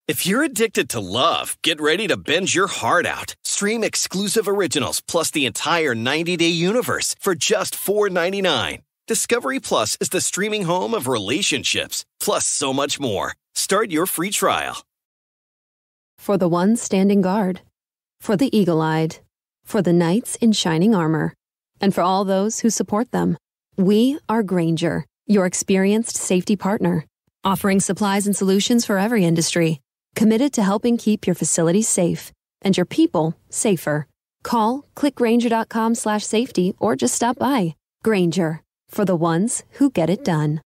If you're addicted to love, get ready to binge your heart out. Stream exclusive originals plus the entire 90-day universe for just $4.99. Discovery Plus is the streaming home of relationships, plus so much more. Start your free trial. For the ones standing guard, for the eagle-eyed, for the knights in shining armor, and for all those who support them. We are Grainger, your experienced safety partner, offering supplies and solutions for every industry, committed to helping keep your facilities safe and your people safer. Call, click Grainger.com/safety, or just stop by. Grainger, for the ones who get it done.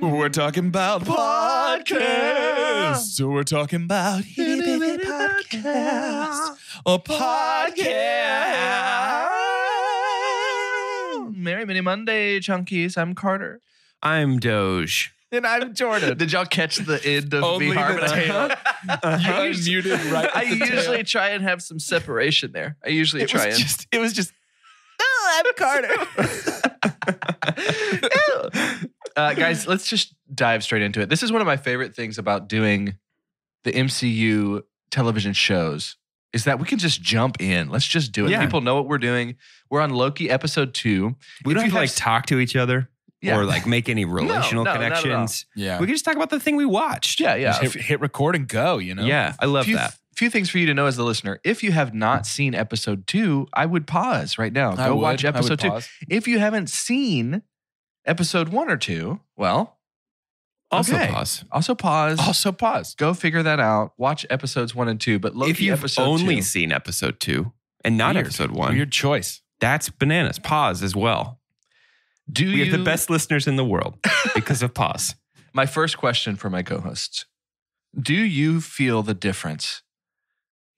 We're talking about podcasts. So we're talking about podcast. A podcast. Merry Mini Monday, Chunkies. I'm Carter. I'm Doge. And I'm Jordan. Did y'all catch the end of Only me the harmonizing? tail. You unmuted right I at the usually tail. try and have some separation there. I usually It try was and... just, it was just, oh, I'm Carter. Guys, let's just dive straight into it. This is one of my favorite things about doing the MCU television shows is that we can just jump in. Let's just do it. Yeah. People know what we're doing. We're on Loki episode 2. We don't have to like talk to each other or like make any relational no, not at all. connections. Yeah. We can just talk about the thing we watched. Yeah. Just hit record and go, you know? Yeah, I love that. Few things for you to know as the listener. If you have not seen episode 2, I would pause right now. I Go would. watch I would episode 2. pause. If you haven't seen episode 1 or 2, well, Also okay. pause. Also pause. Also pause. Go figure that out. Watch episodes 1 and 2. But Loki If you've episode only 2, seen episode 2 and not Weird. episode 1, Weird choice. that's bananas. Pause as well. We have the best listeners in the world because of pause. My first question for my co-hosts. Do you feel the difference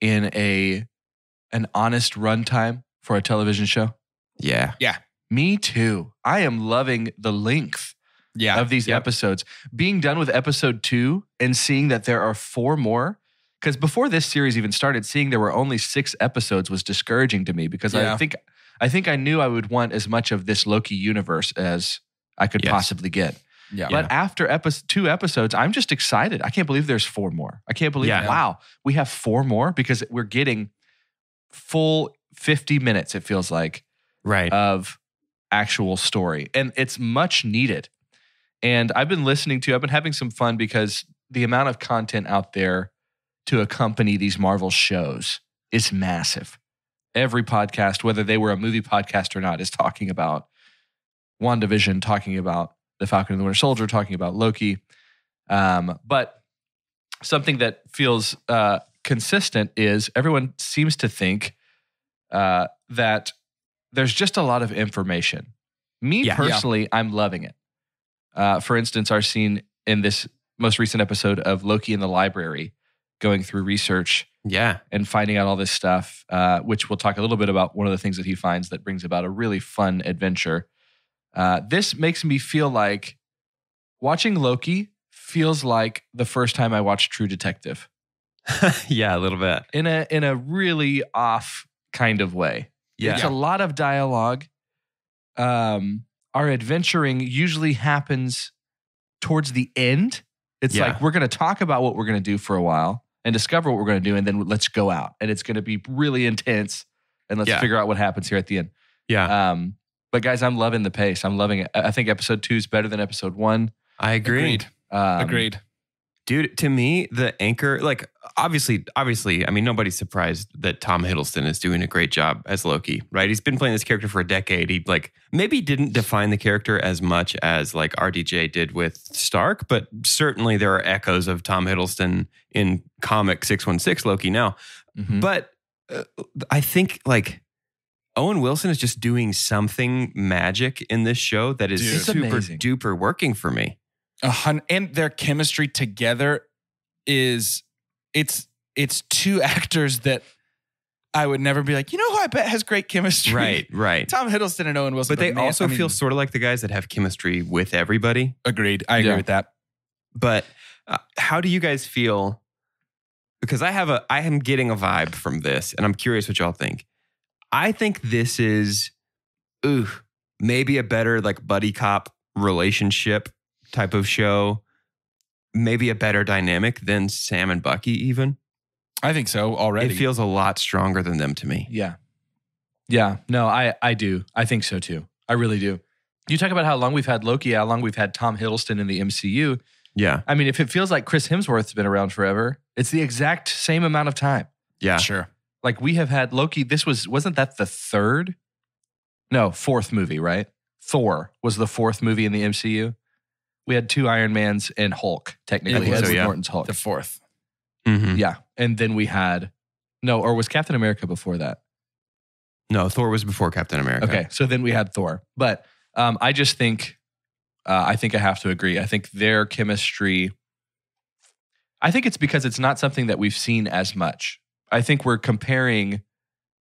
in an honest runtime for a television show? Yeah. Me too. I am loving the length of these episodes. Being done with episode 2 and seeing that there are 4 more. Because before this series even started, seeing there were only 6 episodes was discouraging to me because I think I knew I would want as much of this Loki universe as I could possibly get. Yeah. But after 2 episodes, I'm just excited. I can't believe there's 4 more. I can't believe, wow, we have 4 more because we're getting full 50 minutes, it feels like, of actual story. And it's much needed. And I've been having some fun because the amount of content out there to accompany these Marvel shows is massive. Every podcast, whether they were a movie podcast or not, is talking about WandaVision, talking about The Falcon and the Winter Soldier, talking about Loki. But something that feels consistent is everyone seems to think that there's just a lot of information. Me personally, I'm loving it. For instance, our scene in this most recent episode of Loki in the library, going through research and finding out all this stuff, which we'll talk a little bit about one of the things that he finds that brings about a really fun adventure. This makes me feel like watching Loki feels like the first time I watched True Detective. Yeah, a little bit. In a really off kind of way. Yeah. It's a lot of dialogue. Our adventuring usually happens towards the end. It's like we're going to talk about what we're going to do for a while and discover what we're going to do, and then let's go out. And it's going to be really intense, and let's figure out what happens here at the end. Yeah. But guys, I'm loving the pace. I'm loving it. I think episode 2 is better than episode 1. I agree. Agreed. Dude, to me, the anchor, like, obviously, I mean, nobody's surprised that Tom Hiddleston is doing a great job as Loki, right? He's been playing this character for a decade. He, like, maybe didn't define the character as much as, like, RDJ did with Stark, but certainly there are echoes of Tom Hiddleston in comic 616 Loki now. Mm-hmm. But I think, like, Owen Wilson is just doing something magic in this show that is super duper working for me. And their chemistry together is it's 2 actors that I would never be like, you know who I bet has great chemistry? Right. Tom Hiddleston and Owen Wilson. But they also feel sort of like the guys that have chemistry with everybody. Agreed. I agree with that. But how do you guys feel? Because I am getting a vibe from this, and I'm curious what y'all think. I think this is, maybe a better like buddy cop relationship type of show. Maybe a better dynamic than Sam and Bucky even. I think so already. It feels a lot stronger than them to me. Yeah. Yeah. No, I do. I think so too. I really do. You talk about how long we've had Loki, how long we've had Tom Hiddleston in the MCU. Yeah. I mean, if it feels like Chris Hemsworth's been around forever, it's the exact same amount of time. Yeah. Sure. Like we have had Loki, wasn't that the fourth movie, right? Thor was the fourth movie in the MCU. We had 2 Iron Mans and Hulk, technically. Edward Norton's Hulk. The fourth. Mm-hmm. Yeah. And then we had, or was Captain America before that? No, Thor was before Captain America. Okay. So then we had Thor. But I just think, I have to agree. I think their chemistry, I think it's because it's not something that we've seen as much. I think we're comparing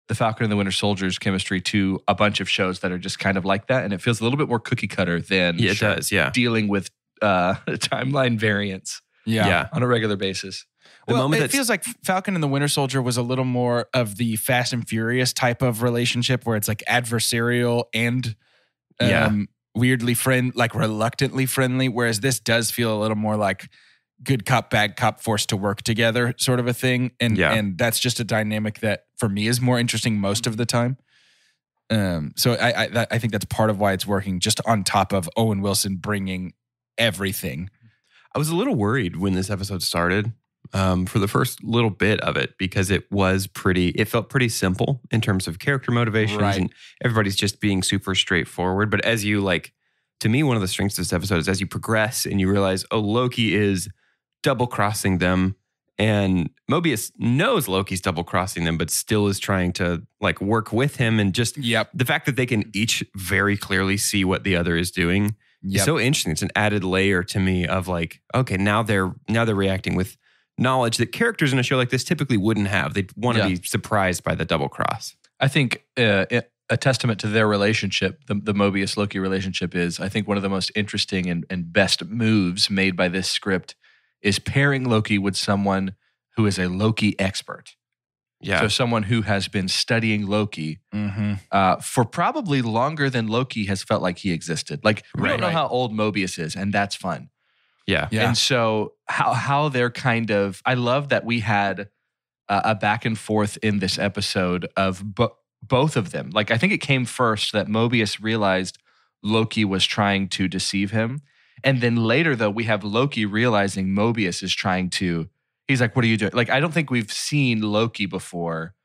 the Falcon and the Winter Soldier's chemistry to a bunch of shows that are just kind of like that. And it feels a little bit more cookie cutter than it does, dealing with timeline variants on a regular basis. It feels like Falcon and the Winter Soldier was a little more of the Fast and Furious type of relationship where it's like adversarial and weirdly reluctantly friendly. Whereas this does feel a little more like good cop, bad cop forced to work together sort of a thing. And that's just a dynamic that for me is more interesting most of the time. So I think that's part of why it's working just on top of Owen Wilson bringing everything. I was a little worried when this episode started. For the first little bit of it, because it felt pretty simple in terms of character motivations and everybody's just being super straightforward. But as you to me, one of the strengths of this episode is as you progress and you realize, Loki is double crossing them and Mobius knows Loki's double crossing them, but still is trying to work with him. And just the fact that they can each very clearly see what the other is doing is so interesting. It's an added layer to me of okay, now they're reacting with knowledge that characters in a show like this typically wouldn't have. They'd want to be surprised by the double cross. I think a testament to their relationship, the Mobius-Loki relationship is, I think one of the most interesting and best moves made by this script is pairing Loki with someone who is a Loki expert. Yeah. So someone who has been studying Loki for probably longer than Loki has felt like he existed. We don't know how old Mobius is, and that's fun. Yeah. And so how they're kind of, I love that we had a back and forth in this episode of both of them. I think it came first that Mobius realized Loki was trying to deceive him. And then later, though, we have Loki realizing Mobius is trying to, he's like, what are you doing? I don't think we've seen Loki before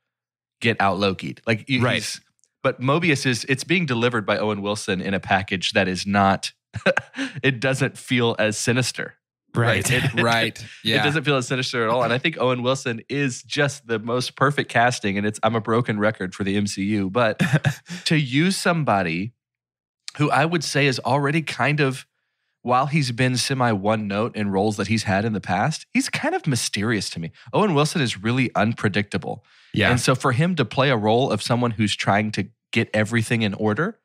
get out Loki'd. Right. But Mobius it's being delivered by Owen Wilson in a package that is not, it doesn't feel as sinister. Right. Right. Yeah. It doesn't feel as sinister at all. And I think Owen Wilson is just the most perfect casting. And I'm a broken record for the MCU. But to use somebody who I would say is already kind of, while he's been semi one note in roles that he's had in the past, he's kind of mysterious to me. Owen Wilson is really unpredictable. Yeah. And so for him to play a role of someone who's trying to get everything in order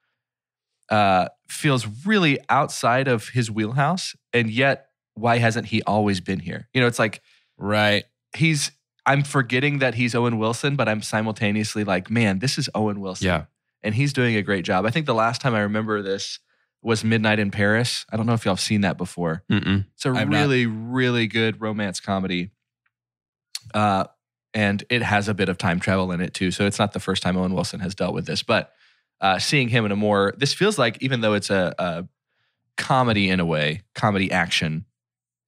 feels really outside of his wheelhouse. And yet, why hasn't he always been here? It's I'm forgetting that he's Owen Wilson, but I'm simultaneously man, this is Owen Wilson. Yeah. And he's doing a great job. I think the last time I remember this was Midnight in Paris. I don't know if y'all have seen that before. Mm-mm. It's a really, really good romance comedy. And it has a bit of time travel in it too. So it's not the first time Owen Wilson has dealt with this, but seeing him in this feels like, even though it's a comedy in a way, comedy action,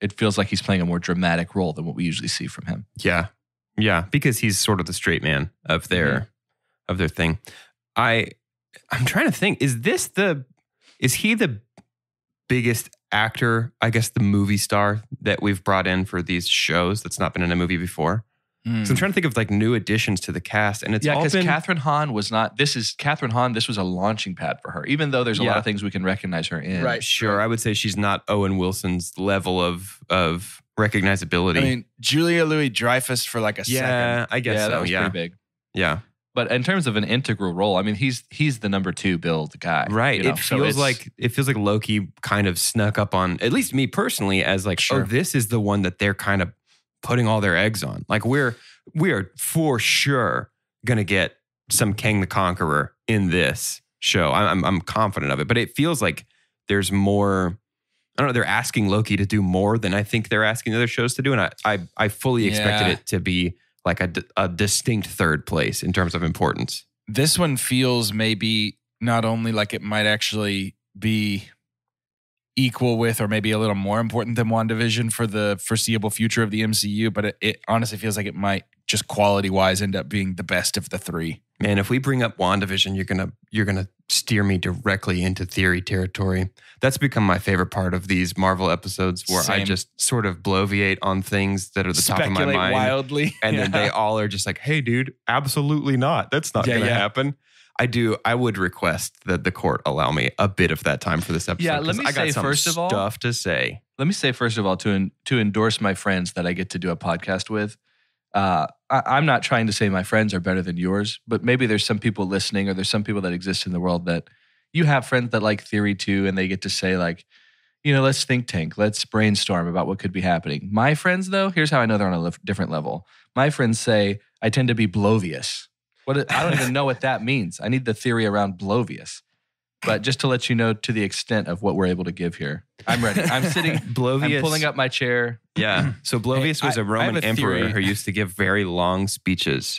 it feels like he's playing a more dramatic role than what we usually see from him. Yeah. Yeah. Because he's sort of the straight man of their thing. I'm trying to think, is he the biggest actor, I guess the movie star that we've brought in for these shows that's not been in a movie before? So I'm trying to think of new additions to the cast, and it's all because been Catherine Hahn was not. This is Catherine Hahn. This was a launching pad for her, even though there's a lot of things we can recognize her in. Right, sure. I would say she's not Owen Wilson's level of recognizability. I mean, Julia Louis-Dreyfus for a second. Yeah, I guess so. That was pretty big. Yeah. But in terms of an integral role, I mean, he's the number 2 build guy. Right. You know? It feels like Loki kind of snuck up on, at least me personally, as like, oh, this is the one that they're kind of putting all their eggs on. Like we are for sure going to get some Kang the Conqueror in this show. I'm confident of it, but it feels like there's more. I don't know. They're asking Loki to do more than I think they're asking other shows to do, and I fully expected it to be like a distinct third place in terms of importance. This one feels maybe not only like it might actually be equal with or maybe a little more important than WandaVision for the foreseeable future of the MCU, but it honestly feels like it might just quality-wise end up being the best of the 3. Man, if we bring up WandaVision, you're gonna steer me directly into theory territory. That's become my favorite part of these Marvel episodes, where I just sort of bloviate on things that are the top of my mind wildly, and then they all are just like, "Hey, dude, absolutely not. That's not going to happen." I would request that the court allow me a bit of that time for this episode. Yeah, let me say first of all, stuff to say. Let me say first of all to endorse my friends that I get to do a podcast with. I'm not trying to say my friends are better than yours, but maybe there's some people listening, or there's some people that exist in the world that you have friends that like theory too, and they get to say like, you know, let's think tank, let's brainstorm about what could be happening. My friends, though, here's how I know they're on a different level. My friends say I tend to be blovious. I don't even know what that means. I need the theory around blovious. But just to let you know, to the extent of what we're able to give here, I'm ready. I'm sitting. Blovius. I'm pulling up my chair. Yeah. So Blovius was a Roman emperor who used to give very long speeches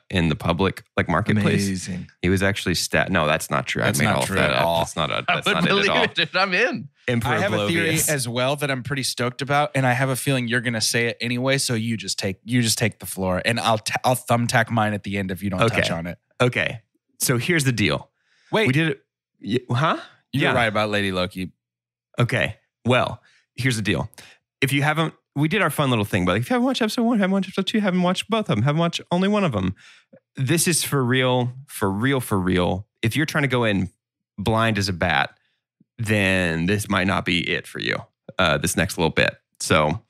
in the public, like marketplace. Amazing. He was actually No, that's not true. That's I made not all true that at up. all. That's not it I at all. It. I'm in. Emperor I have Blovius. a theory as well that I'm pretty stoked about, and I have a feeling you're going to say it anyway. So you just take the floor, and I'll thumbtack mine at the end if you don't touch on it. Okay. So here's the deal. Wait, we did it. Huh? You're right about Lady Loki. Okay. Well, here's the deal. If you haven't, we did our fun little thing, but like, if you haven't watched episode 1, haven't watched episode 2, haven't watched both of them, haven't watched only one of them. This is for real. If you're trying to go in blind as a bat, then this might not be it for you, this next little bit. So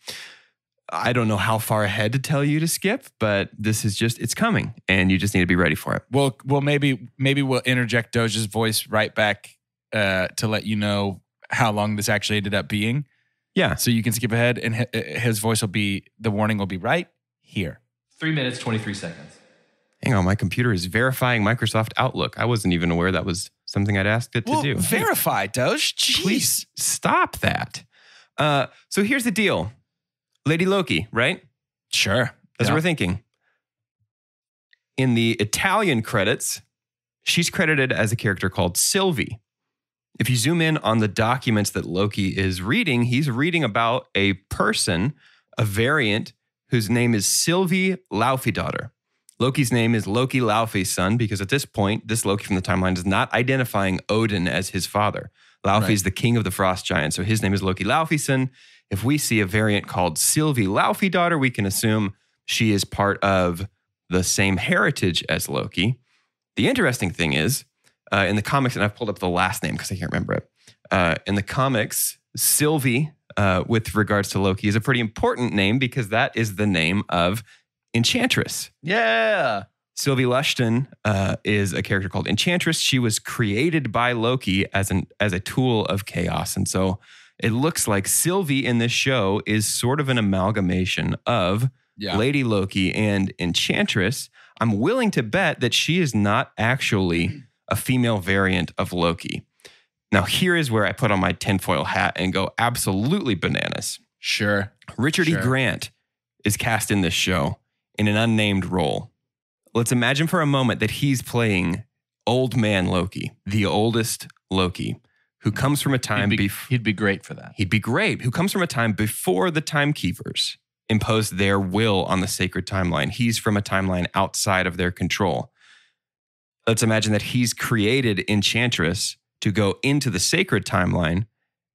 I don't know how far ahead to tell you to skip, but this is it's coming, and you just need to be ready for it. Well, maybe we'll interject Doja's voice right back to let you know how long this actually ended up being. Yeah. So you can skip ahead, and his voice the warning will be right here. 3 minutes, 23 seconds. Hang on, my computer is verifying Microsoft Outlook. I wasn't even aware that was something I'd asked it to do. Verify, Doge. Jeez. Please stop that. So here's the deal. Lady Loki, right? Sure. That's what we're thinking. In the Italian credits, she's credited as a character called Sylvie. If you zoom in on the documents that Loki is reading, he's reading about a person, a variant, whose name is Sylvie Laufeydotter. Loki's name is Loki Laufey's son, because at this point, this Loki from the timeline is not identifying Odin as his father. Laufey is the king of the frost giants, so his name is Loki Laufey's son. If we see a variant called Sylvie Laufeydotter, we can assume she is part of the same heritage as Loki. The interesting thing is, in the comics, and I've pulled up the last name because I can't remember it. In the comics, Sylvie, with regards to Loki, is a pretty important name because that is the name of Enchantress. Yeah. Sylvie Lushton is a character called Enchantress. She was created by Loki as a tool of chaos. And so it looks like Sylvie in this show is sort of an amalgamation of Lady Loki and Enchantress. I'm willing to bet that she is not actually a female variant of Loki. Now, here is where I put on my tinfoil hat and go absolutely bananas. Sure. Richard E. Grant is cast in this show in an unnamed role. Let's imagine for a moment that he's playing old man Loki, the oldest Loki, who comes from a time he'd be great for that. He'd be great. Who comes from a time before the Timekeepers imposed their will on the sacred timeline. He's from a timeline outside of their control. Let's imagine that he's created Enchantress to go into the sacred timeline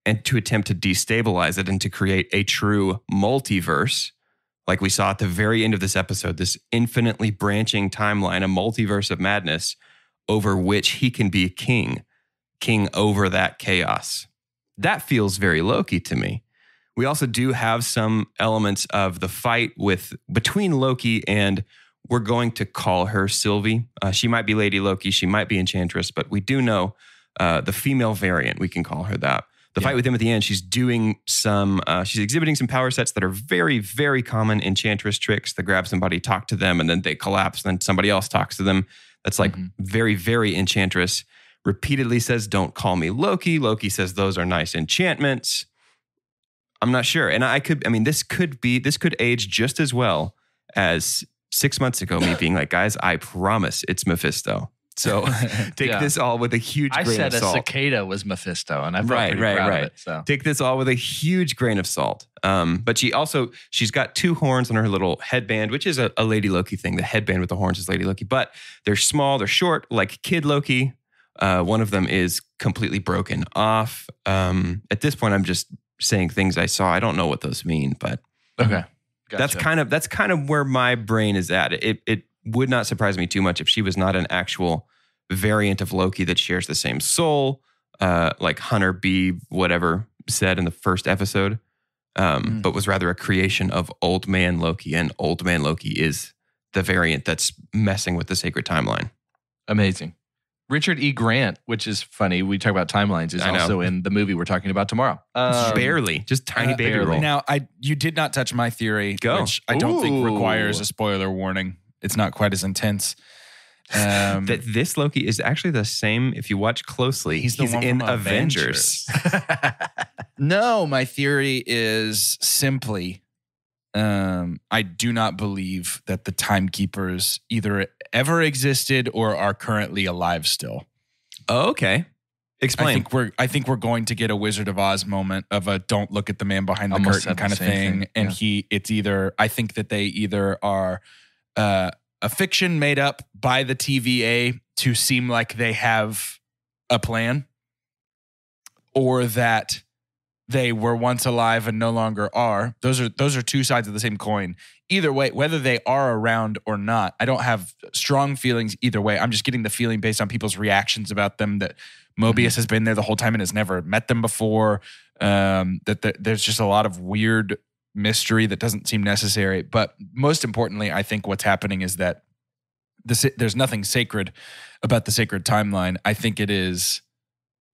and to attempt to destabilize it and to create a true multiverse. Like we saw at the very end of this episode, this infinitely branching timeline, a multiverse of madness over which he can be king over that chaos. That feels very Loki to me. We also do have some elements of the fight between Loki and we're going to call her Sylvie. She might be Lady Loki. She might be Enchantress, but we do know the female variant. We can call her that. The fight with him at the end, she's doing she's exhibiting some power sets that are very, very common Enchantress tricks. They grab somebody, talk to them, and then they collapse, and then somebody else talks to them. That's like very, very Enchantress. Repeatedly says, don't call me Loki. Loki says, those are nice enchantments. I'm not sure. And this could age just as well as 6 months ago, me being like, guys, I promise it's Mephisto. So take this all with a huge grain of salt. I said a cicada was Mephisto, and I felt pretty proud of it. So. Take this all with a huge grain of salt. But she's got 2 horns on her little headband, which is a Lady Loki thing. The headband with the horns is Lady Loki. But they're small, they're short, like Kid Loki. One of them is completely broken off. At this point, I'm just saying things I saw. I don't know what those mean, but okay, gotcha. That's kind of where my brain is at. It would not surprise me too much if she was not an actual variant of Loki that shares the same soul, like Hunter B. whatever said in the first episode, but was rather a creation of Old Man Loki, and Old Man Loki is the variant that's messing with the sacred timeline. Amazing. Richard E. Grant, which is funny, we talk about timelines, is also in the movie we're talking about tomorrow. Barely, just tiny baby roll. Now, you did not touch my theory, which I don't think requires a spoiler warning. It's not quite as intense. That this Loki is actually the same. If you watch closely, he's in Avengers. No, my theory is simply, I do not believe that the Timekeepers either ever existed or are currently alive still. Oh, okay. Explain. I think we're going to get a Wizard of Oz moment of a don't look at the man behind the curtain kind of thing. And I think that they either are a fiction made up by the TVA to seem like they have a plan, or that they were once alive and no longer are. Those are 2 sides of the same coin. Either way, whether they are around or not, I don't have strong feelings either way. I'm just getting the feeling based on people's reactions about them that Mobius has been there the whole time and has never met them before. There's just a lot of weird mystery that doesn't seem necessary. But most importantly, I think what's happening is that there's nothing sacred about the sacred timeline. I think it is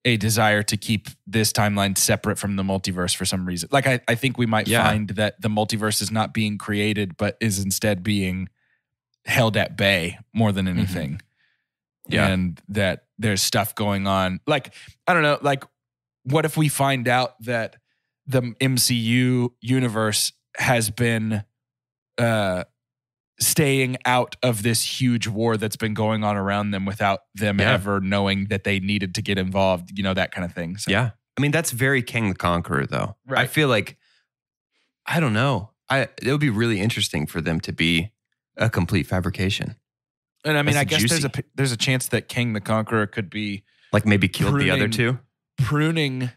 a desire to keep this timeline separate from the multiverse for some reason. Like I think we might find that the multiverse is not being created, but is instead being held at bay more than anything. Yeah. And that there's stuff going on. Like, I don't know, like what if we find out that the MCU universe has been staying out of this huge war that's been going on around them without them ever knowing that they needed to get involved, that kind of thing. So. Yeah. I mean, that's very King the Conqueror, though. Right. I feel like, I don't know. It would be really interesting for them to be a complete fabrication. And I mean, I guess there's a chance that King the Conqueror could be like maybe killed the other 2. Pruning.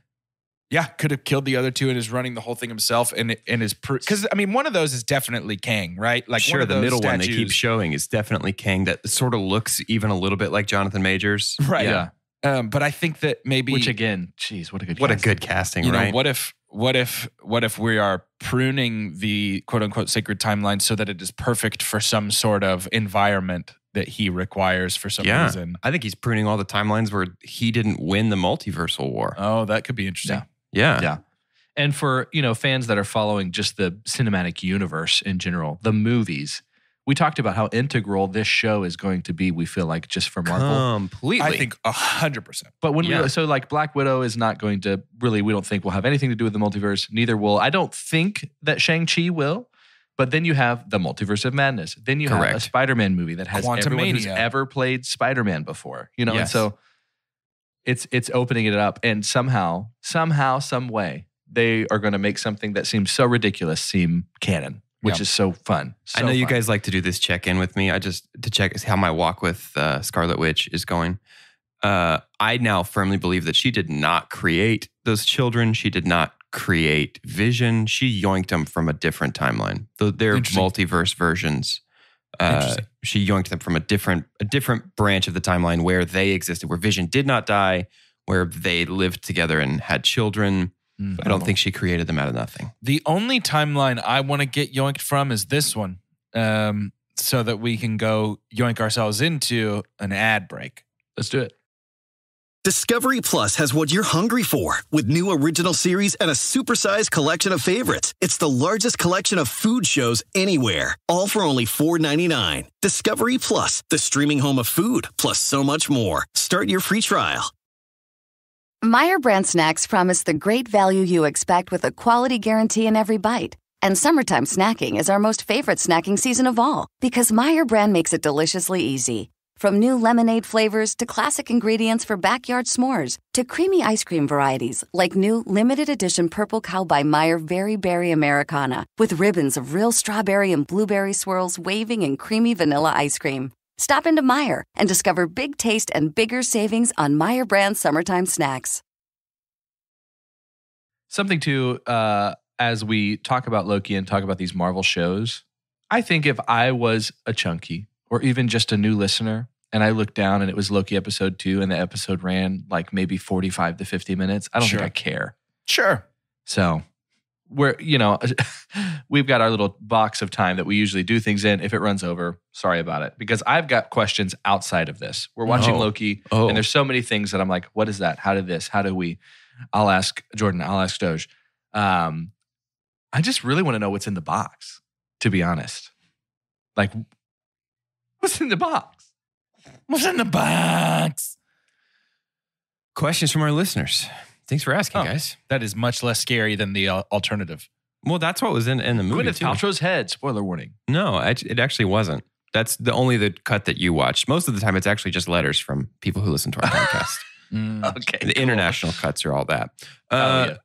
Yeah, could have killed the other 2 and is running the whole thing himself, and is because I mean, one of those is definitely Kang, right? Like, sure, the middle one they keep showing is definitely Kang. That sort of looks even a little bit like Jonathan Majors, right? Yeah. But I think that maybe, which again, geez, what a good casting, right? What if we are pruning the quote unquote sacred timeline so that it is perfect for some sort of environment that he requires for some reason? I think he's pruning all the timelines where he didn't win the multiversal war. Oh, that could be interesting. Yeah. And for, fans that are following just the cinematic universe in general, the movies, we talked about how integral this show is going to be, we feel like, just for Marvel. Completely. I think 100%. But so like Black Widow is not going to really, we don't think will have anything to do with the multiverse. Neither will, I don't think that Shang-Chi will. But then you have the Multiverse of Madness. Then you have a Spider-Man movie that has everyone who's ever played Spider-Man before. And so it's opening it up. And somehow, some way, they are going to make something that seems so ridiculous seem canon, which is so fun. I know you guys like to do this check-in with me. To check how my walk with Scarlet Witch is going. I now firmly believe that she did not create those children. She did not create Vision. She yoinked them from a different timeline. They're multiverse versions. She yoinked them from a different branch of the timeline where they existed, where Vision did not die, where they lived together and had children. I don't think she created them out of nothing. The only timeline I want to get yoinked from is this one. so that we can go yoink ourselves into an ad break. Let's do it. Discovery Plus has what you're hungry for, with new original series and a supersized collection of favorites. It's the largest collection of food shows anywhere, all for only $4.99. Discovery Plus, the streaming home of food, plus so much more. Start your free trial. Meyer brand snacks promise the great value you expect with a quality guarantee in every bite. And summertime snacking is our most favorite snacking season of all, because Meyer brand makes it deliciously easy. From new lemonade flavors to classic ingredients for backyard s'mores to creamy ice cream varieties like new limited edition Purple Cow by Meyer Very Berry Americana with ribbons of real strawberry and blueberry swirls waving in creamy vanilla ice cream. Stop into Meyer and discover big taste and bigger savings on Meyer brand summertime snacks. Something to, as we talk about Loki and talk about these Marvel shows, I think if I was a chunky or even just a new listener, and I looked down and it was Loki episode 2 and the episode ran like maybe 45 to 50 minutes, I don't think I care. Sure. So we're, we've got our little box of time that we usually do things in. If it runs over, sorry about it. Because I've got questions outside of this. We're watching Loki and there's so many things that I'm like, what is that? How did this? How do we? I'll ask Jordan. I'll ask Doge. I just really want to know what's in the box, to be honest. Like, what's in the box? What's in the box? Questions from our listeners. Thanks for asking, guys. That is much less scary than the alternative. Well, that's what was in the movie. Gwyneth Paltrow's head. Spoiler warning. No, it actually wasn't. That's the cut that you watched. Most of the time, it's actually just letters from people who listen to our podcast. Okay. The international cuts are all that. Yeah.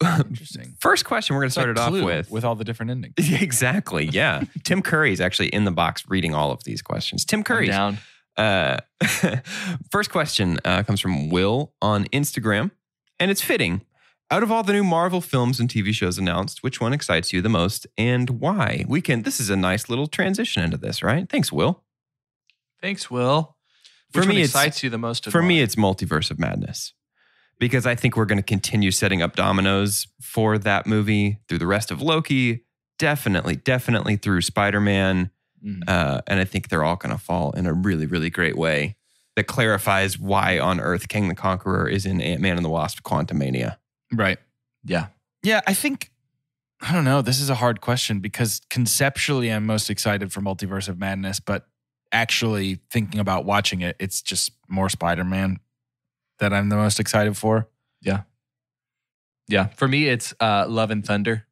Interesting. First question we're going to start it off with all the different endings. Exactly. Yeah. Tim Curry's actually in the box reading all of these questions. Tim Curry's down. First question comes from Will on Instagram, and it's fitting. Out of all the new Marvel films and TV shows announced, which one excites you the most and why? This is a nice little transition into this, right? Thanks, Will. Thanks, Will. Which one excites you the most? For me, it's Multiverse of Madness. Because I think we're going to continue setting up dominoes for that movie through the rest of Loki, definitely through Spider-Man. And I think they're all going to fall in a really, really great way that clarifies why on earth King the Conqueror is in Ant-Man and the Wasp: Quantumania. Right. Yeah. Yeah, I don't know. This is a hard question because conceptually I'm most excited for Multiverse of Madness, but actually thinking about watching it, it's just more Spider-Man that I'm the most excited for. Yeah. Yeah. For me, it's Love and Thunder.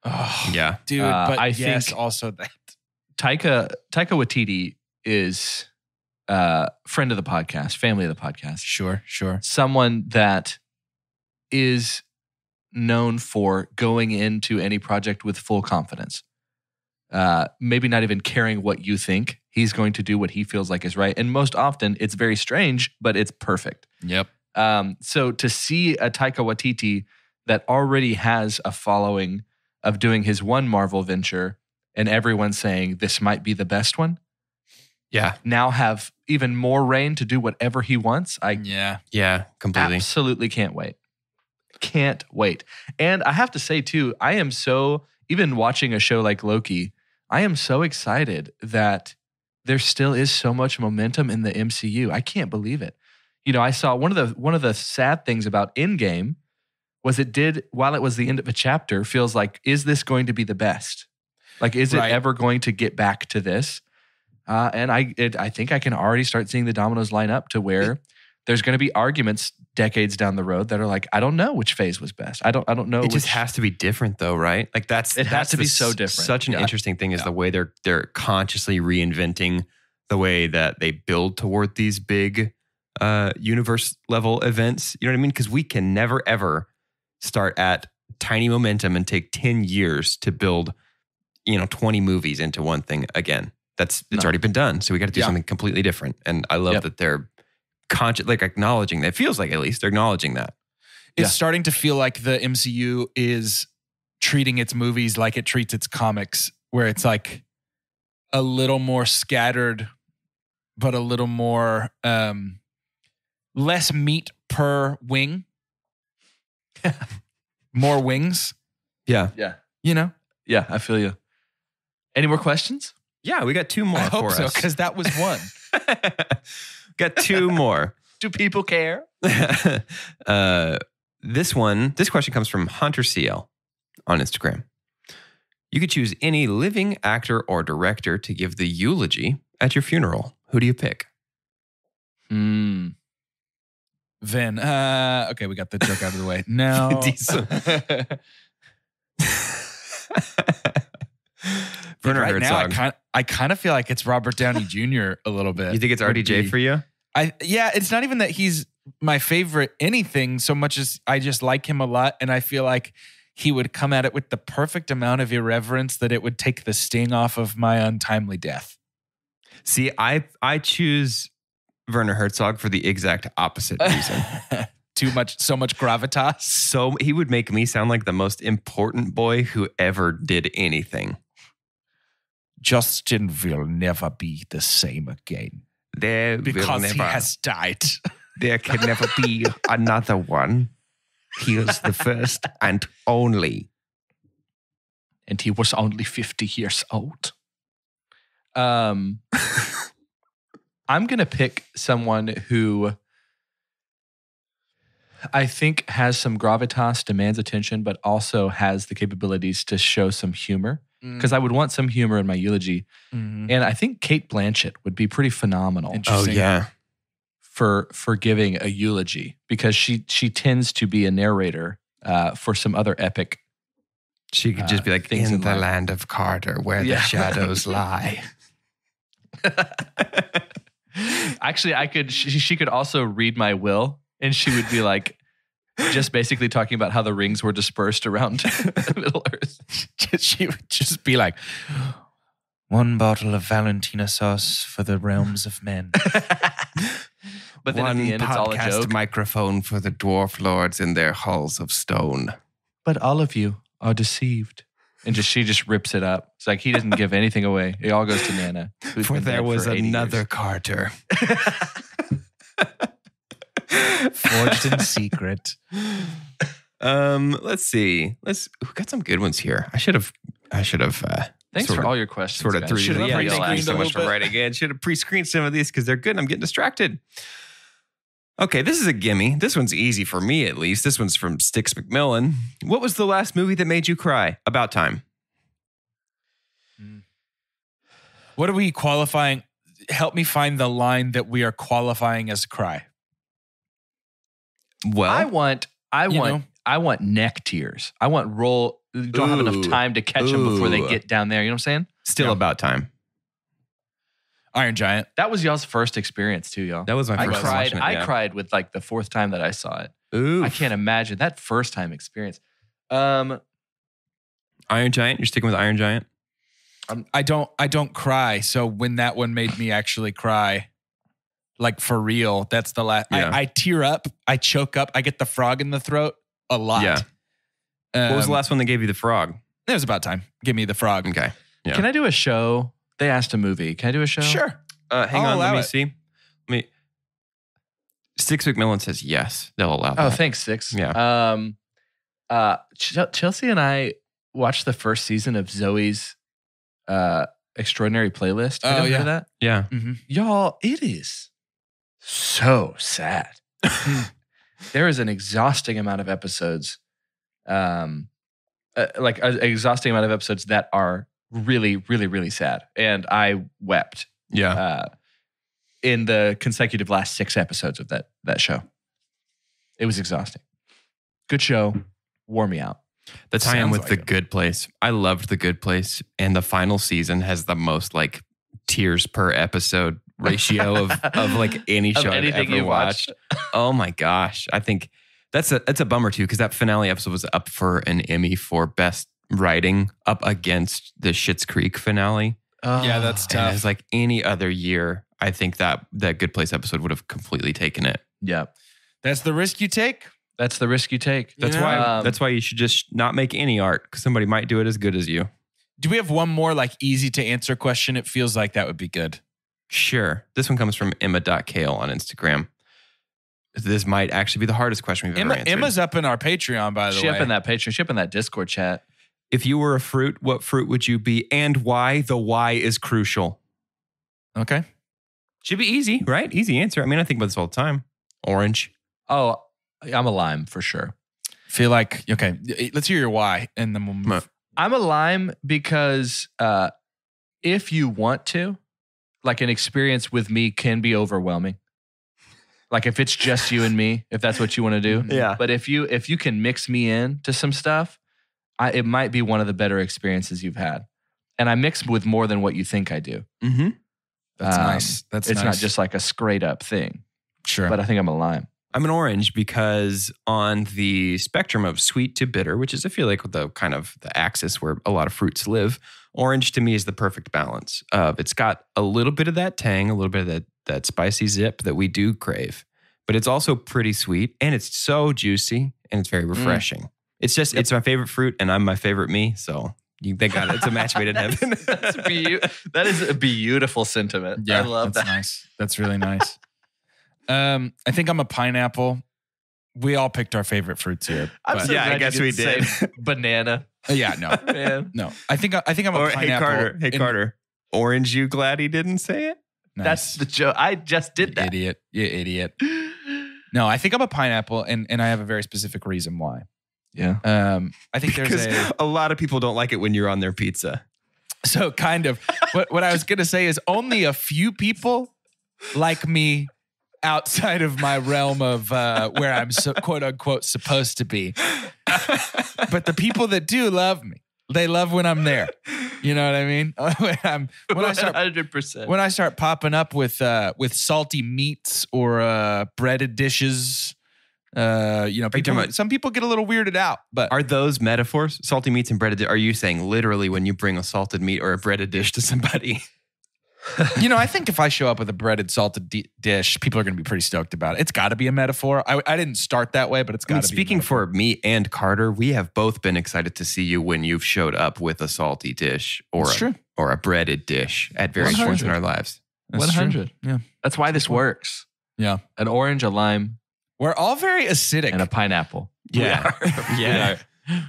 Oh, yeah. Dude, but I think also that Taika Waititi is friend of the podcast, family of the podcast. Sure. Someone that is known for going into any project with full confidence. Maybe not even caring what you think. He's going to do what he feels like is right. And most often it's very strange, but it's perfect. Yep. So to see a Taika Waititi that already has a following of doing his one Marvel venture and everyone saying this might be the best one. Yeah. Now have even more reign to do whatever he wants. Yeah, completely. Absolutely can't wait. Can't wait. And I have to say too, I am so, even watching a show like Loki, I am so excited that there still is so much momentum in the MCU. I can't believe it. I saw one of the sad things about Endgame was it did, while it was the end of a chapter, feels like, is this going to be the best? Like, is it ever going to get back to this? And I think I can already start seeing the dominoes line up to where there's going to be arguments decades down the road that are like, I don't know which phase was best. I don't know. It just has to be different though, right? Like it has to be so different. Such an interesting thing is the way they're consciously reinventing the way that they build toward these big universe level events. You know what I mean? Because we can never ever start at tiny momentum and take 10 years to build 20 movies into one thing again. It's already been done. So we got to do something completely different. And I love that they're conscious, like acknowledging that. It feels like at least they're acknowledging that. It's starting to feel like the MCU is treating its movies like it treats its comics, where it's like a little more scattered, but a little more less meat per wing. More wings. Yeah. Yeah. You know? Yeah, I feel you. Any more questions? Yeah, we got 2 more I hope for so, us. because that was one. Got 2 more. Do people care? This question comes from Hunter CL on Instagram. You could choose any living actor or director to give the eulogy at your funeral. Who do you pick? Vin. Okay, we got the joke out of the way. Now. Werner right Herzog. now, I kind of feel like it's Robert Downey Jr. a little bit. You think it's RDJ for you? Yeah, it's not even that he's my favorite anything so much as I just like him a lot, and I feel like he would come at it with the perfect amount of irreverence that it would take the sting off of my untimely death. See, I choose Werner Herzog for the exact opposite reason. So much gravitas. So he would make me sound like the most important boy who ever did anything. Justin will never be the same again. Because he has died. There can never be another one. He is the first and only. And he was only 50 years old. I'm going to pick someone who I think has some gravitas, demands attention, but also has the capabilities to show some humor. Because I would want some humor in my eulogy. And I think Cate Blanchett would be pretty phenomenal. Oh, yeah. For giving a eulogy, because she tends to be a narrator for some other epic. She could just be like, in the land of Carter, where the shadows lie. Actually, she could also read my will, and she would be like, just basically talking about how the rings were dispersed around Middle Earth. She would just be like, 1 bottle of Valentina sauce for the realms of men. But then at the end, it's all a joke. Microphone for the dwarf lords in their halls of stone. But all of you are deceived. And she just rips it up. It's like he doesn't give anything away. It all goes to Nana. For there was another Carter. Forged in secret. Let's see. We got some good ones here. I should have. Thanks for all your questions. Sort of through. Thanks so much for writing in. Should have pre-screened some of these because they're good. And I'm getting distracted. Okay, this is a gimme. This one's easy for me, at least. This one's from Styx McMillan. What was the last movie that made you cry? About Time. What are we qualifying? Help me find the line that we are qualifying as cry. Well, I want neck tears. I want you don't have enough time to catch them before they get down there. You know what I'm saying? Still About Time. Iron Giant. That was y'all's first experience too, y'all. That was my first. I cried with like the 4th time that I saw it. Ooh, I can't imagine that first time experience. Iron Giant. You're sticking with Iron Giant. I don't cry. So when that one made me actually cry, like for real, that's the last. Yeah. I tear up. I choke up. I get the frog in the throat a lot. Yeah. What was the last one that gave you the frog? It was About Time. Give me the frog. Okay. Yeah. Can I do a show? They asked a movie. Can I do a show? Sure. Hang on. Let me see. Styx McMillan says yes. They'll allow that. Oh, thanks, Styx. Yeah. Chelsea and I watched the first season of Zoe's Extraordinary Playlist. Oh, yeah. Heard that? Yeah. Mm-hmm. Y'all, it is so sad. There is an exhausting amount of episodes, exhausting amount of episodes that are really, really, really sad. And I wept. Yeah. In the consecutive last 6 episodes of that show. It was exhausting. Good show. Wore me out. The tie-in with The Good Place. I loved The Good Place. And the final season has the most like tears per episode ratio of like any show I've ever watched. Oh my gosh. I think that's a bummer too, because that finale episode was up for an Emmy for best writing, up against the Schitt's Creek finale. Yeah, that's tough. And it's like any other year, I think that Good Place episode would have completely taken it. Yeah. That's the risk you take. That's the risk you take. That's why you should just not make any art, because somebody might do it as good as you. Do we have one more like easy to answer question? It feels like that would be good. Sure. This one comes from Emma.Kale on Instagram. This might actually be the hardest question we've ever answered. Emma's up in our Patreon, by the way. She up in that Patreon. She up in that Discord chat. If you were a fruit, what fruit would you be and why? The why is crucial. Okay. Should be easy, right? Easy answer. I mean, I think about this all the time. Orange. Oh, I'm a lime for sure. Feel like, okay, let's hear your why and then we'll move. I'm a lime because if you want to, like an experience with me can be overwhelming. Like if it's just you and me, if that's what you want to do. Yeah. But if you can mix me in to some stuff, it might be one of the better experiences you've had. And I mix with more than what you think I do. Mm-hmm. That's nice. It's not just like a straight up thing. Sure. But I think I'm a lime. I'm an orange because on the spectrum of sweet to bitter, which is I feel like the kind of the axis where a lot of fruits live, orange to me is the perfect balance of it's got a little bit of that tang, a little bit of that spicy zip that we do crave, but it's also pretty sweet and it's so juicy and it's very refreshing. It's just, it's my favorite fruit and I'm my favorite me. So they got it. It's a match made in heaven. That is a beautiful sentiment. Yeah, I love that's that. Nice. That's really nice. I think I'm a pineapple. We all picked our favorite fruits here. I'm so glad I guess you we didn't did. say banana. Yeah, no. Man. No. I think I'm a pineapple. Hey Carter. Orange, you glad he didn't say it? Nice. That's the joke. I just did that. You idiot. No, I think I'm a pineapple and I have a very specific reason why. Yeah. I think there's a lot of people don't like it when you're on their pizza. So kind of what I was going to say is only a few people like me outside of my realm of where I'm quote unquote supposed to be. But the people that do love me. They love when I'm there. You know what I mean? When I start 100%. When I start popping up with salty meats or breaded dishes, some people get a little weirded out. But are those metaphors? Salty meats and breaded? Are you saying literally when you bring a salted meat or a breaded dish to somebody? I think if I show up with a breaded salted dish, people are going to be pretty stoked about it. It's got to be a metaphor. I didn't start that way, but it's got to be. Speaking for me and Carter, we have both been excited to see you when you've showed up with a salty dish or a breaded dish at various 100. points in our lives. 100. Yeah. That's why this works. Yeah. An orange, a lime, we're all very acidic. and a pineapple. Yeah. Yeah.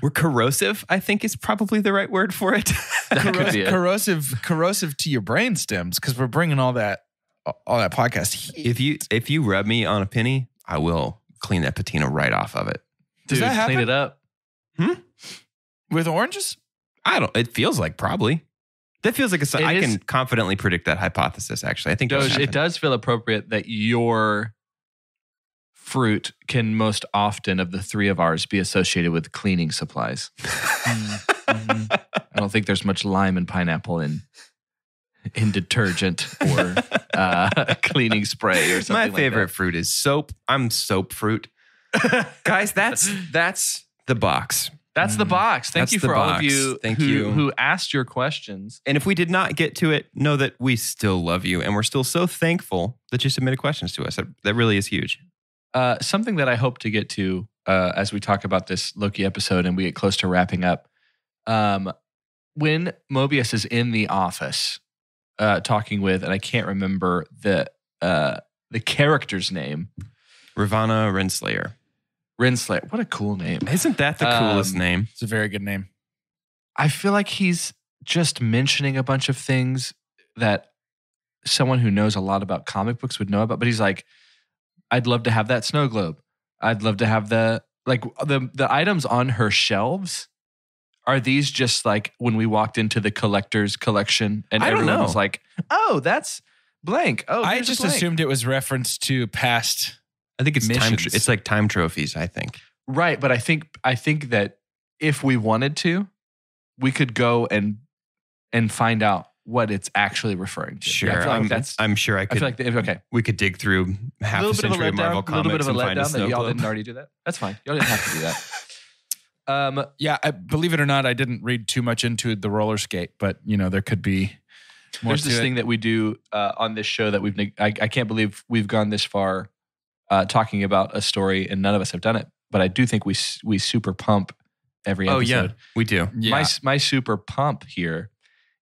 We're corrosive, I think is probably the right word for it. That could be it. Corrosive to your brain stems because we're bringing all that podcast heat. If you rub me on a penny, I will clean that patina right off of it. Does Dude, that happen? clean it up. With oranges? It feels like probably. That feels like I can confidently predict that hypothesis, actually. I think Doge, it does feel appropriate that your fruit can most often of the three of ours be associated with cleaning supplies. I don't think there's much lime and pineapple in detergent or cleaning spray or something like that. My favorite fruit is soap. I'm soap fruit. Guys, that's the box. That's the box. Thank That's you the for all of box. you Thank who, you. who asked your questions. And if we did not get to it, know that we still love you and we're still so thankful that you submitted questions to us. That really is huge. Something that I hope to get to as we talk about this Loki episode and we get close to wrapping up. When Mobius is in the office talking with, and I can't remember the character's name. Ravana Renslayer. Renslayer. What a cool name. Isn't that the coolest name? It's a very good name. I feel like he's just mentioning a bunch of things that someone who knows a lot about comic books would know about. But he's like, I'd love to have that snow globe. I'd love to have the items on her shelves. Are these just like when we walked into the collector's collection and everyone was like, oh, that's blank. Oh, I just assumed it was reference to past. I think it's missions. it's like time trophies, I think. Right, but I think that if we wanted to, we could go and find out what it's actually referring to. Sure, Yeah, I feel like I'm sure I could. I feel like we could dig through half a century of Marvel comics a little bit of a and find a letdown snow that y'all globe. didn't already do that. That's fine. Y'all didn't have to do that. Yeah, believe it or not, I didn't read too much into the roller skate, but there could be more. There's this thing that we do on this show that I can't believe we've gone this far talking about a story and none of us have done it. But I do think we super pump every episode. Oh yeah, we do. Yeah. My super pump here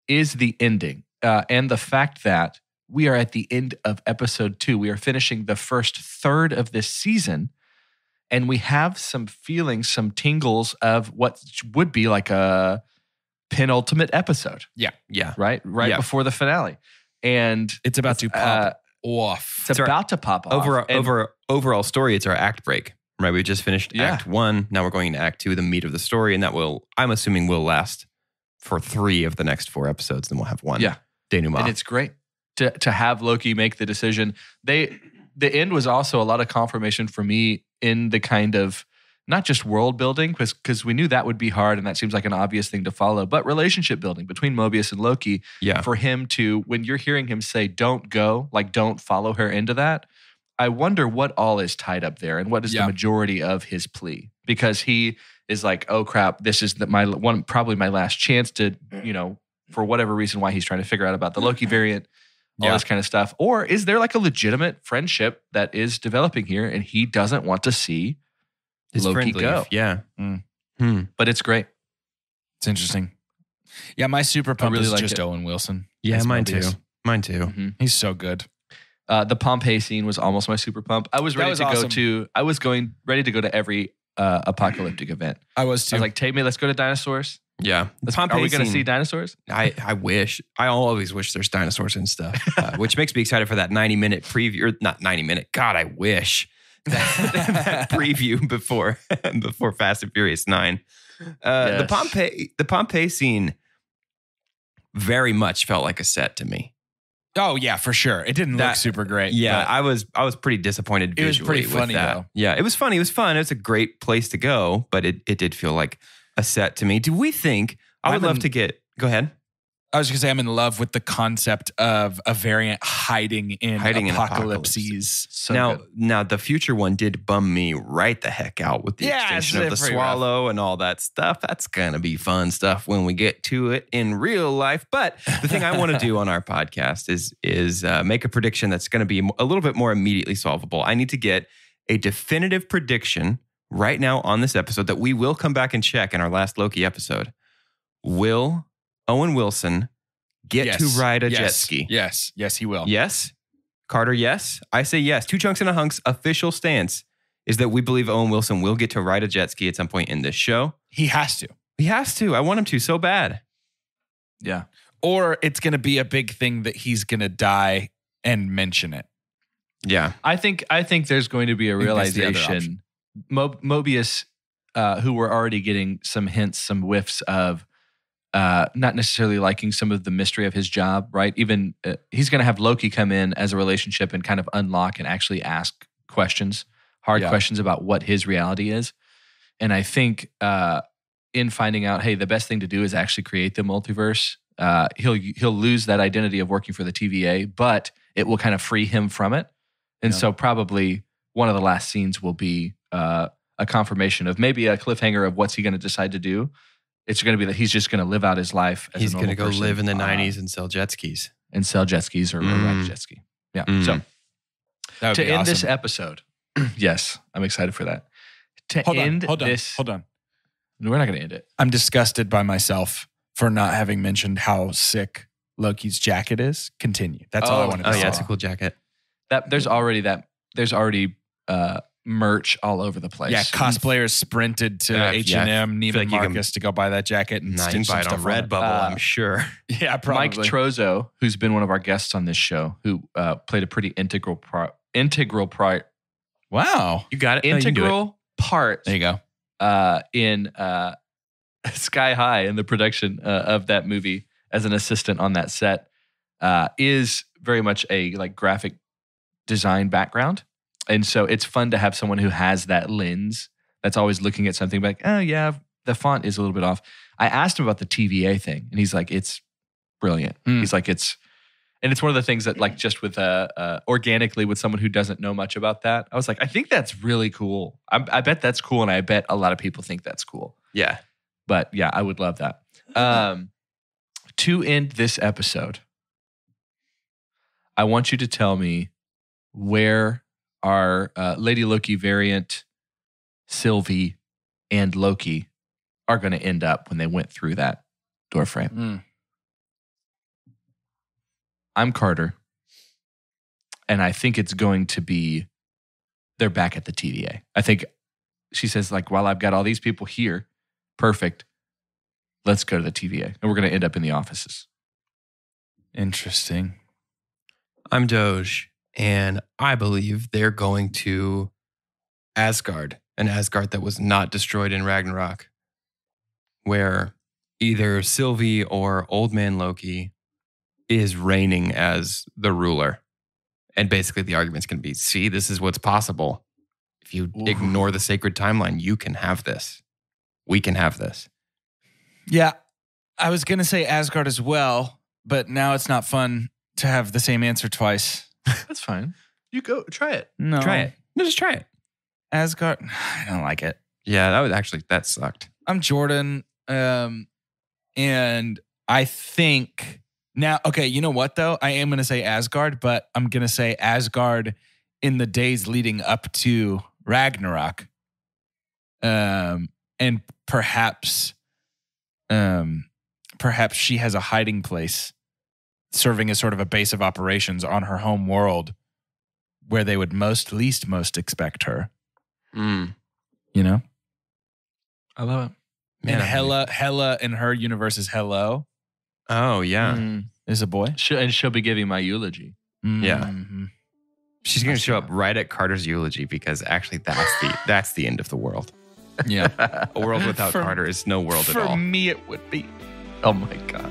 is the ending and the fact that we are at the end of episode 2. We are finishing the first third of this season. And we have some feelings, some tingles of what would be like a penultimate episode. Yeah. Right before the finale. And it's about to pop off. It's about to pop off. Overall story, it's our act break. Right, we just finished Act 1. Now we're going into Act 2, the meat of the story, and that I'm assuming will last for 3 of the next 4 episodes. Then we'll have one. Yeah, denouement. And it's great to have Loki make the decision. The end was also a lot of confirmation for me in the kind of not just world building, because we knew that would be hard, and that seems like an obvious thing to follow, but relationship building between Mobius and Loki. Yeah. For him to, when you're hearing him say, "Don't go," like don't follow her into that. I wonder what all is tied up there and what is the majority of his plea, because he is like, oh crap, this is probably my last chance to, for whatever reason why he's trying to figure out about the Loki variant, all this kind of stuff. Or is there like a legitimate friendship that is developing here and he doesn't want to see his Loki go? Yeah. But it's great. It's interesting. Yeah, my super pump really is like just it. Owen Wilson. Yeah, mine Mobius. too. Mine too. Mm-hmm. He's so good. The Pompeii scene was almost my super pump. I was ready ready to go to every apocalyptic event. I was too. I was like, take me, let's go to dinosaurs. Yeah. Are we going to see dinosaurs? I wish. I always wish there's dinosaurs and stuff, which makes me excited for that 90-minute preview. Or not 90-minute. God, I wish. That preview before Fast and Furious 9. The Pompeii scene very much felt like a set to me. Oh yeah, for sure. It didn't look super great. Yeah, I was pretty disappointed visually. It was pretty funny though. Yeah, it was funny. It was fun. It was a great place to go, but it did feel like a set to me. Do we think? I would love to get. Go ahead. I was going to say I'm in love with the concept of a variant hiding in apocalypses. So now the future one did bum me right the heck out with the extinction of the swallow and all that stuff. That's going to be fun stuff when we get to it in real life. But the thing I want to do on our podcast is make a prediction that's going to be a little bit more immediately solvable. I need to get a definitive prediction right now on this episode that we will come back and check in our last Loki episode. Will Owen Wilson get to ride a jet ski? Yes, he will. Yes? Carter, yes? I say yes. Two Chunks and a Hunk's official stance is that we believe Owen Wilson will get to ride a jet ski at some point in this show. He has to. He has to. I want him to so bad. Yeah. Or it's going to be a big thing that he's going to die and mention it. Yeah. I think there's going to be a realization. Mobius, who we're already getting some hints, some whiffs of, not necessarily liking some of the mystery of his job, right? Even he's going to have Loki come in as a relationship and kind of unlock and actually ask questions, hard questions about what his reality is. And I think in finding out, hey, the best thing to do is actually create the multiverse. He'll lose that identity of working for the TVA, but it will kind of free him from it. And so probably one of the last scenes will be a confirmation of maybe a cliffhanger of what's he going to decide to do. It's going to be that he's just going to live out his life as he's a normal person. He's going to go live in the 90s and sell jet skis. And sell jet skis or ride a jet ski. Yeah. So to end this episode, yes, I'm excited for that. Hold on. We're not going to end it. I'm disgusted by myself for not having mentioned how sick Loki's jacket is. Continue. That's all I wanted to say. Oh yeah, it's a cool jacket. There's already merch all over the place. Yeah, cosplayers sprinted to H&M, Neiman Marcus to go buy that jacket and stitch some stuff on Redbubble, I'm sure. Yeah, probably. Mike Trozo, who's been one of our guests on this show, who played a pretty integral part. Wow, you got it. Integral part. There you go. In Sky High in the production of that movie as an assistant on that set, is very much a graphic design background. And so it's fun to have someone who has that lens that's always looking at something like, oh yeah, the font is a little bit off. I asked him about the TVA thing and he's like, it's brilliant. He's like, it's one of the things that just with organically with someone who doesn't know much about that, I was like, I think that's really cool. I bet that's cool. And I bet a lot of people think that's cool. Yeah. But yeah, I would love that. To end this episode, I want you to tell me where our Lady Loki variant, Sylvie, and Loki are going to end up when they went through that door frame. I'm Carter, and I think it's going to be they're back at the TVA. I think she says, like, while I've got all these people here, perfect, let's go to the TVA. And we're going to end up in the offices. Interesting. I'm Doge, and I believe they're going to Asgard, an Asgard that was not destroyed in Ragnarok, where either Sylvie or Old Man Loki is reigning as the ruler. And basically the argument's going to be, see, this is what's possible. If you ignore the sacred timeline, you can have this. We can have this. Yeah, I was going to say Asgard as well, but now it's not fun to have the same answer twice. That's fine. You go, try it. No. Try it. No, just try it. Asgard, I don't like it. Yeah, that sucked. I'm Jordan, and I think now, okay, you know what though? I am going to say Asgard, but I'm going to say Asgard in the days leading up to Ragnarok. And perhaps she has a hiding place serving as sort of a base of operations on her home world where they would most expect her. Mm. You know? I love it. Man, and Hela in her universe is Hello. Oh, yeah. Is a boy. And she'll be giving my eulogy. Yeah. Mm-hmm. She's going to show up right at Carter's eulogy because actually that's the end of the world. Yeah. A world without Carter is no world at all. For me, it would be. Oh my gosh.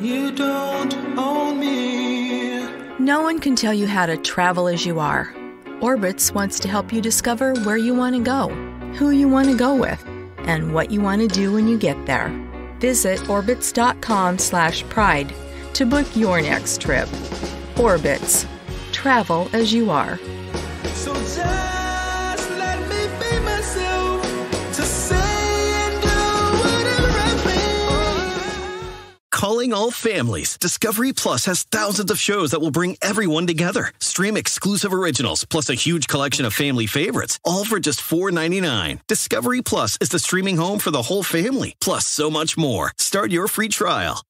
You don't own me. No one can tell you how to travel as you are. Orbitz wants to help you discover where you want to go, who you want to go with, and what you want to do when you get there. Visit Orbitz.com/pride to book your next trip. Orbitz. Travel as you are. So just let me be myself to say and do whatever I feel. Calling all families. Discovery Plus has thousands of shows that will bring everyone together. Stream exclusive originals, plus a huge collection of family favorites, all for just $4.99. Discovery Plus is the streaming home for the whole family, plus so much more. Start your free trial